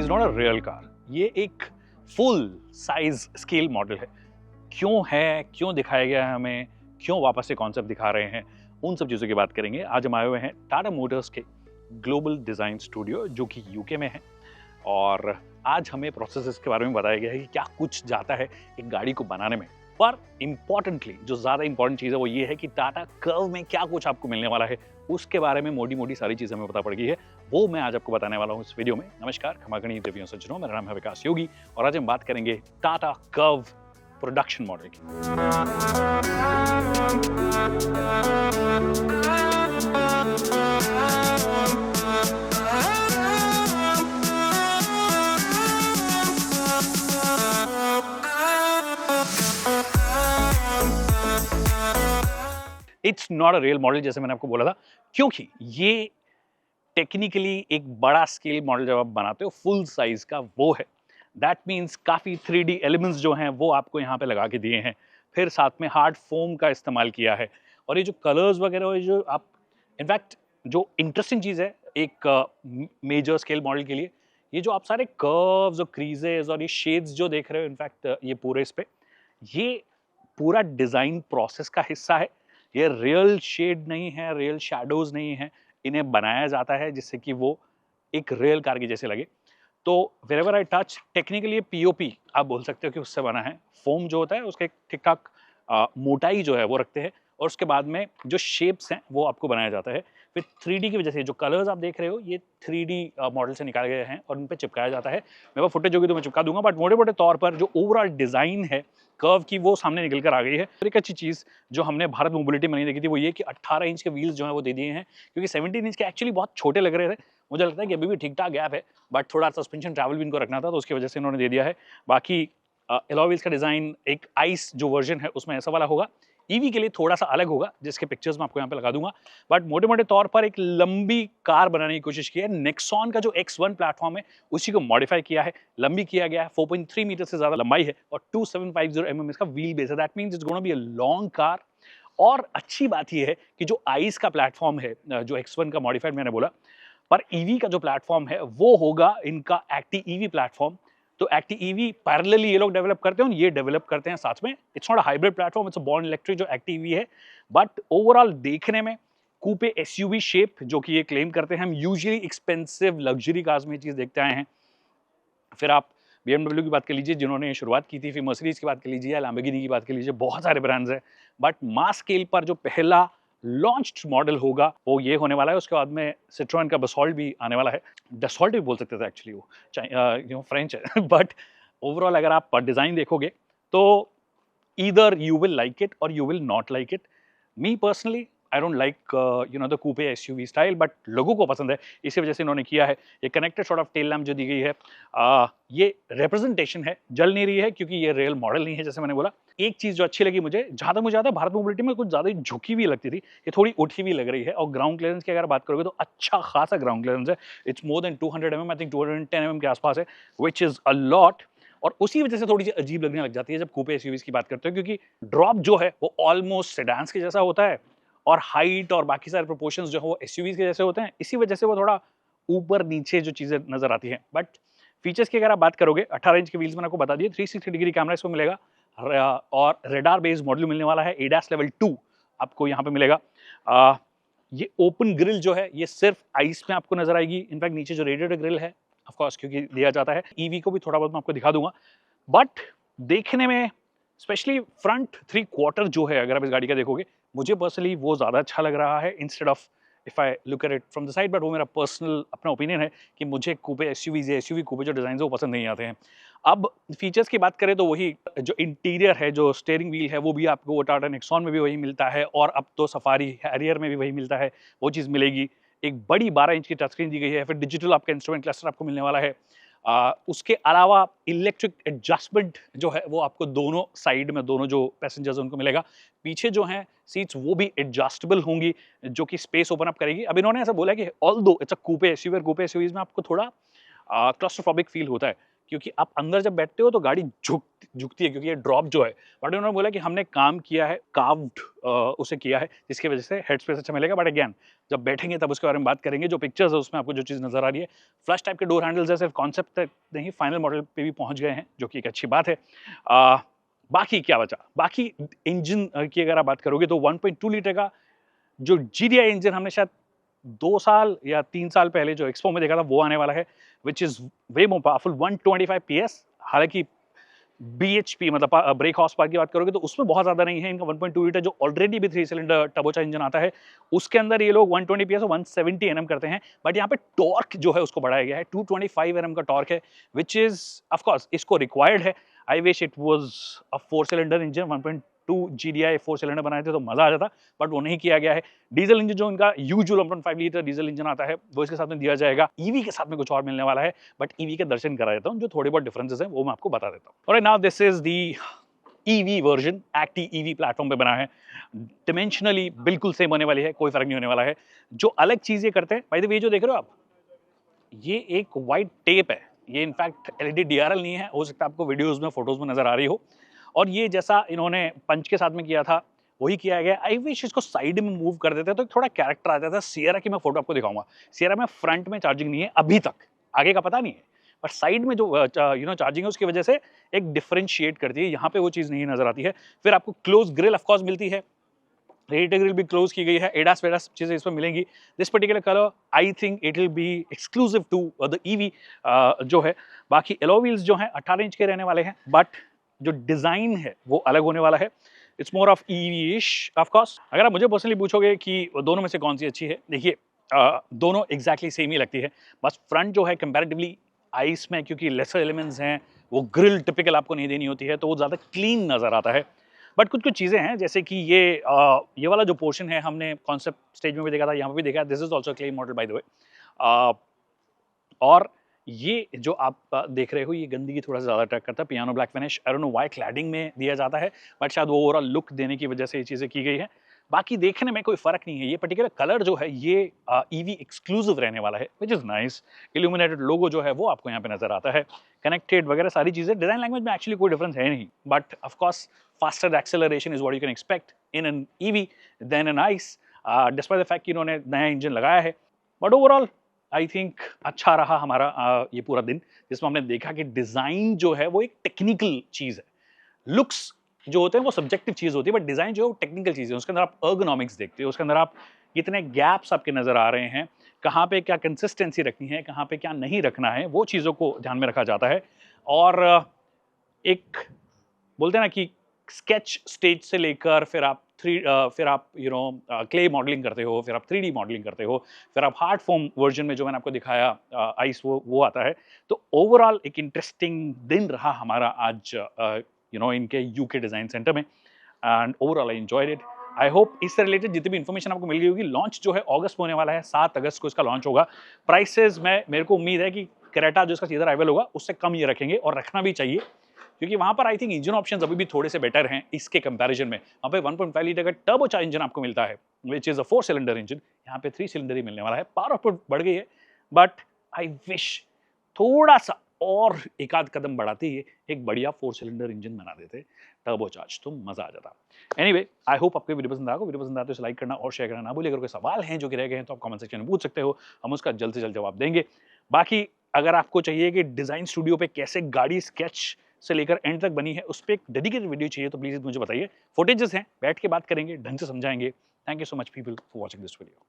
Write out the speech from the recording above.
Not a real car, ये एक full size scale model है। क्यों है, क्यों दिखाया गया है हमें, क्यों वापस से कॉन्सेप्ट दिखा रहे हैं, उन सब चीज़ों की बात करेंगे। आज हम आए हुए हैं टाटा मोटर्स के ग्लोबल डिज़ाइन स्टूडियो जो कि यूके में है, और आज हमें प्रोसेसेस के बारे में बताया गया है कि क्या कुछ जाता है एक गाड़ी को बनाने में। पर इंपॉर्टेंटली जो ज़्यादा इंपॉर्टेंट चीज़ है वो ये है कि टाटा कर्व में क्या कुछ आपको मिलने वाला है, उसके बारे में मोटी मोटी सारी चीज़ें हमें पता पड़ गई है। वो मैं आज आपको बताने वाला हूँ इस वीडियो में। नमस्कार, खमागणी देवियों सज्जनों, मेरा नाम है विकास योगी और आज हम बात करेंगे टाटा कर्व प्रोडक्शन मॉडल की। It's not a real model, जैसे मैंने आपको बोला था, क्योंकि ये टेक्निकली एक बड़ा स्केल मॉडल जब आप बनाते हो फुल साइज का वो है। दैट मीन्स काफ़ी 3D एलिमेंट्स जो हैं वो आपको यहाँ पे लगा के दिए हैं, फिर साथ में हार्ड फोम का इस्तेमाल किया है, और ये जो कलर्स वगैरह है जो आप, इनफैक्ट जो इंटरेस्टिंग चीज़ है एक मेजर स्केल मॉडल के लिए, ये जो आप सारे कर्व्स और क्रीजेस और ये शेड्स जो देख रहे हो, इनफैक्ट ये पूरे इस पे, ये पूरा डिज़ाइन प्रोसेस का हिस्सा है। ये रियल शेड नहीं है, रियल शैडोज नहीं है, इन्हें बनाया जाता है जिससे कि वो एक रियल कार की जैसे लगे। तो वेरेवर आई टच, टेक्निकली ये पीओपी आप बोल सकते हो कि उससे बना है। फोम जो होता है उसके ठीक ठाक मोटाई जो है वो रखते हैं, और उसके बाद में जो शेप्स हैं वो आपको बनाया जाता है। फिर 3D की वजह से जो कलर्स आप देख रहे हो ये 3D मॉडल से निकाले गए हैं और उन पे चिपकाया जाता है। मेरे पास फुटेज होगी तो मैं चिपका दूंगा, बट मोटे मोटे तौर पर जो ओवरऑल डिज़ाइन है कर्व की वो सामने निकल कर आ गई है। फिर एक अच्छी चीज़ जो हमने भारत मोबिलिटी में नहीं देखी थी वो ये कि 18 इंच के व्हील्स जो हैं वो दे दिए हैं, क्योंकि 17 इंच के एक्चुअली बहुत छोटे लग रहे थे। मुझे लगता है कि अभी भी ठीक ठाक गैप है, बट थोड़ा सस्पेंशन ट्रैवल भी इनको रखना था तो उसकी वजह से इन्होंने दे दिया है। बाकी एलॉय व्हील्स का डिज़ाइन एक आइस जो वर्जन है उसमें ऐसा वाला होगा, ईवी के लिए थोड़ा सा अलग होगा जिसके पिक्चर्स मैं आपको यहाँ पे लगा दूंगा। बट मोटे मोटे तौर पर एक लंबी कार बनाने की कोशिश की है। नेक्सॉन का जो X1 प्लेटफॉर्म है उसी को मॉडिफाई किया है, लंबी किया गया है, 4.3 मीटर से ज्यादा लंबाई है और 2750 mm इसका व्हील बेस है। That means it's gonna be a long car. और अच्छी बात यह है कि जो आइस का प्लेटफॉर्म है, जो X1 का मॉडिफाइड मैंने बोला, पर ईवी का जो प्लेटफॉर्म है वो होगा इनका एक्टी ईवी प्लेटफॉर्म। तो एक्टी ईवी पैरेलली ये लोग डेवलप करते हैं और ये डेवलप करते हैं साथ में। It's not a hybrid platform, it's a born electric जो एक्टी ईवी है, बट ओवरऑल देखने में कूपे एसयूवी शेप जो कि ये क्लेम करते हैं। हम यूजुअली एक्सपेंसिव लग्जरी कार्स में ये चीज़ देखते आए हैं। फिर आप BMW की बात कर लीजिए जिन्होंने शुरुआत की थी, फिर मर्सिडीज की बात कर लीजिए या लैम्बोर्गिनी की बात कर लीजिए, बहुत सारे ब्रांड्स हैं। बट मास स्केल पर जो पहला लॉन्च्ड मॉडल होगा वो ये होने वाला है। उसके बाद में सिट्रोन का बसॉल्ट भी आने वाला है। डसॉल्ट भी बोल सकते थे एक्चुअली, वो फ्रेंच है बट ओवरऑल अगर आप डिज़ाइन देखोगे तो either you will like it और you will not like it. Me personally I don't like the coupe SUV style, but लोगों को पसंद है, इसी वजह से इन्होंने किया है। ये connected sort of tail lamp जो दी गई है, ये रिप्रेजेंटेशन है, जल नहीं रही है क्योंकि ये रियल मॉडल नहीं है। जैसे मैंने बोला, एक चीज़ जो अच्छी लगी मुझे, जहाँ तक मुझे याद है भारत मोबिलिटी में कुछ ज़्यादा ही झुकी हुई लगती थी, ये थोड़ी उठी हुई लग रही है। और ग्राउंड क्लियरेंस की अगर बात करोगे तो अच्छा खासा ग्राउंड क्लियरेंस है। It's more than 200 mm, I think 210 mm के आसपास है, विच इज़ अ लॉट। और उसी वजह से थोड़ी सी अजीब लगने लग जाती है जब कूपे एसयूवीज की बात करते हो, क्योंकि ड्रॉप जो है वो ऑलमोस्ट सेडान्स के जैसा होता है और हाइट और बाकी सारे प्रोपोर्शंस जो है वो एसयूवीज के जैसे होते हैं। इसी वजह से वो थोड़ा ऊपर नीचे जो चीज़ें नजर आती हैं। बट फीचर्स की अगर आप बात करोगे, 18 इंच के व्हील्स मैंने आपको बता दिए, 360 डिग्री कैमरा इसको मिलेगा, और रेडार बेस्ड मॉडल मिलने वाला है। एडास लेवल 2 आपको यहाँ पे मिलेगा। ये ओपन ग्रिल जो है ये सिर्फ आइस में आपको नजर आएगी। इनफैक्ट नीचे जो रेडिएटर ग्रिल है ऑफ कोर्स क्योंकि दिया जाता है, ईवी को भी थोड़ा बहुत मैं आपको दिखा दूंगा। बट देखने में स्पेशली फ्रंट 3/4 जो है, अगर आप इस गाड़ी का देखोगे, मुझे पर्सनली वो ज़्यादा अच्छा लग रहा है instead of if I look at it from the side. But वो मेरा पर्सनल अपना ओपिनियन है कि मुझे कूपे एसयूवीज या एसयूवी कूपे जो डिज़ाइन है वो पसंद नहीं आते हैं। अब फीचर्स की बात करें तो वही जो इंटीरियर है, जो स्टीयरिंग व्हील है, वो भी आपको टाटा नेक्सॉन में भी वही मिलता है, और अब तो सफारी हैरियर में भी वही मिलता है, वो चीज़ मिलेगी। एक बड़ी 12 इंच की टच स्क्रीन दी गई है। फिर डिजिटल आपका इंस्ट्रूमेंट क्लस्टर आपको मिलने वाला है। उसके अलावा इलेक्ट्रिक एडजस्टमेंट जो है वो आपको दोनों साइड में, दोनों जो पैसेंजर्स उनको मिलेगा। पीछे जो हैं सीट्स वो भी एडजस्टेबल होंगी, जो कि स्पेस ओपन अप करेगी। अब इन्होंने ऐसा बोला कि although it's a coupe SUV, coupe SUVs में आपको थोड़ा क्लस्ट्रोफोबिक फील होता है, क्योंकि आप अंदर जब बैठते हो तो गाड़ी झुकती है, क्योंकि ये ड्रॉप जो है। बट उन्होंने बोला कि हमने काम किया है, कार्व्ड उसे किया है, जिसकी वजह से हेड स्पेस अच्छा मिलेगा। बट अगेन जब बैठेंगे तब उसके बारे में बात करेंगे। जो पिक्चर्स है उसमें आपको जो चीज़ नज़र आ रही है, फ्लश टाइप के डोर हैंडल्स है, सिर्फ कॉन्सेप्ट तक नहीं, फाइनल मॉडल पे भी पहुँच गए हैं, जो कि एक अच्छी बात है। बाकी क्या बचा? बाकी इंजन की अगर आप बात करोगे तो 1.2 लीटर का जो जीडीआई इंजन हमने शायद 2 साल या 3 साल पहले जो एक्सपो में देखा था, वो आने वाला है, which is way more powerful, 125 PS. हालाँकि बीएचपी मतलब ब्रेक हॉर्स पावर की बात करोगे तो उसमें बहुत ज़्यादा नहीं है। इनका 1.2 लीटर जो ऑलरेडी भी 3 सिलेंडर टर्बोचार्ज इंजन आता है, उसके अंदर ये लोग 120 पीएस और 170 एनएम करते हैं। बट यहाँ पे टॉर्क जो है उसको बढ़ाया गया है, 225 एनएम का टॉर्क है, व्हिच इज़ ऑफ कोर्स इसको रिक्वायर्ड है। I wish it was a 4 cylinder engine, 1.2 GDI 4 cylinder बनाए थे तो मज़ा आ जाता, बट वो नहीं किया गया है। डीजल इंजन जो इनका यूजुअल 1.5 लीटर डीजल इंजन आता है, वो इसके साथ में दिया जाएगा। ईवी के साथ में कुछ और मिलने वाला है, बट ईवी के दर्शन करा देता हूँ, जो थोड़े बहुत डिफरेंसेस हैं वो मैं आपको बता देता हूँ। Alright, now this is the EV version, एक्टी EV platform पे बना है। डिमेंशनली बिल्कुल सेम होने वाली है, कोई फर्क नहीं होने वाला है। जो अलग चीज़ ये करते हैं, बाय द वे जो देख रहे हो आप, ये एक व्हाइट टेप है। ये इनफैक्ट एलईडी डीआरएल नहीं है, हो सकता है आपको वीडियोज़ में, फोटोज़ में नज़र आ रही हो। और ये जैसा इन्होंने पंच के साथ में किया था, वही किया गया। आई विश इसको साइड में मूव कर देते तो थोड़ा कैरेक्टर आ जाता। सियरा की मैं फोटो आपको दिखाऊंगा। सियरा में फ्रंट में चार्जिंग नहीं है अभी तक, आगे का पता नहीं है, पर साइड में जो चार्जिंग है उसकी वजह से एक डिफरेंशिएट करती है। यहाँ पे वो चीज़ नहीं नजर आती है। फिर आपको क्लोज ग्रिल ऑफ कोर्स मिलती है, रेडिएटर ग्रिल भी क्लोज की गई है, एडास वेडास चीज़ें इसमें मिलेंगी। This particular colour I think it will be exclusive to the EV जो है। बाकी एलो व्हील्स जो हैं 18 इंच के रहने वाले हैं, बट जो डिज़ाइन है वो अलग होने वाला है। It's more of EVish of course. अगर आप मुझे पर्सनली पूछोगे कि दोनों में से कौन सी अच्छी है, देखिए दोनों एग्जैक्टली सेम ही लगती है। बस फ्रंट जो है कंपैरेटिवली आइस में, क्योंकि लेसर एलिमेंट्स हैं, वो ग्रिल टिपिकल आपको नहीं देनी होती है, तो वो ज़्यादा क्लीन नज़र आता है। बट कुछ कुछ चीज़ें हैं, जैसे कि ये वाला जो पोर्शन है, हमने कॉन्सेप्ट स्टेज में भी देखा था, यहाँ पे भी देखा है। This is also claim model by the way. और ये जो आप देख रहे हो, ये गंदगी थोड़ा सा ज़्यादा अट्रैक्ट करता है। Piano black finish, I don't know why cladding में दिया जाता है, बट शायद वो ओवरऑल लुक देने की वजह से ये चीज़ें की गई है। बाकी देखने में कोई फ़र्क नहीं है। ये पर्टिकुलर कलर जो है, ये ईवी एक्सक्लूसिव रहने वाला है, व्हिच इज़ नाइस। इल्यूमिनेटेड लोगो जो है वो आपको यहाँ पे नज़र आता है। कनेक्टेड वगैरह सारी चीज़ें, डिज़ाइन लैंग्वेज में एक्चुअली कोई डिफरेंस है नहीं, but of course faster acceleration is what you can expect in an EV than an ICE, despite the fact कि इन्होंने नया इंजन लगाया है। बट ओवरऑल आई थिंक अच्छा रहा हमारा ये पूरा दिन, जिसमें हमने देखा कि डिज़ाइन जो है वो एक टेक्निकल चीज़ है। लुक्स जो होते हैं वो सब्जेक्टिव चीज़ होती है, बट डिज़ाइन जो है वो टेक्निकल चीज़ है। उसके अंदर आप अर्गोनॉमिक्स देखते हो, उसके अंदर आप कितने गैप्स आपके नज़र आ रहे हैं, कहाँ पे क्या कंसिस्टेंसी रखनी है, कहाँ पे क्या नहीं रखना है, वो चीज़ों को ध्यान में रखा जाता है। और एक बोलते हैं ना कि स्केच स्टेज से लेकर फिर आप क्ले मॉडलिंग करते हो, फिर आप 3D मॉडलिंग करते हो, फिर आप हार्ड फॉर्म वर्जन में जो मैंने आपको दिखाया आइस वो आता है। तो ओवरऑल एक इंटरेस्टिंग दिन रहा हमारा आज इनके यूके डिज़ाइन सेंटर में, and overall I enjoyed it. I hope इससे रिलेटेड जितनी भी इन्फॉर्मेशन आपको मिल गई होगी। लॉन्च जो है अगस्त में होने वाला है, 7 अगस्त को इसका लॉन्च होगा। प्राइसेस में मेरे को उम्मीद है कि क्रेटा जो इसका सीधा राइवल होगा उससे कम ये रखेंगे, और रखना भी चाहिए, क्योंकि वहाँ पर आई थिंक इंजन ऑप्शंस अभी भी थोड़े से बेटर हैं इसके कंपैरिजन में। वहाँ पे 1.5 लीटर का टर्बोचार्ज इंजन आपको मिलता है, which is a 4 cylinder engine. यहाँ पे 3 सिलेंडर ही मिलने वाला है। पावर आउटपुट बढ़ गई है, बट आई विश थोड़ा सा और एक आध कदम बढ़ाते ही एक बढ़िया 4 सिलेंडर इंजन बना देते टर्बोचार्ज, तो मजा आ जाता। एनीवे, आई होप आपको वीडियो पसंद आएगा। वीडियो पसंद आए तो इसे लाइक करना और शेयर करना ना भूलिए। अगर कोई सवाल हैं जो कि रह गए हैं तो आप कमेंट सेक्शन में पूछ सकते हो, हम उसका जल्द से जल्द जवाब देंगे। बाकी अगर आपको चाहिए कि डिज़ाइन स्टूडियो पे कैसे गाड़ी स्केच से लेकर एंड तक बनी है, उस पे एक डेडिकेटेड वीडियो चाहिए तो प्लीज़ मुझे बताइए। फुटेजेस हैं, बैठ के बात करेंगे, ढंग से समझाएंगे। Thank you so much people for watching this video.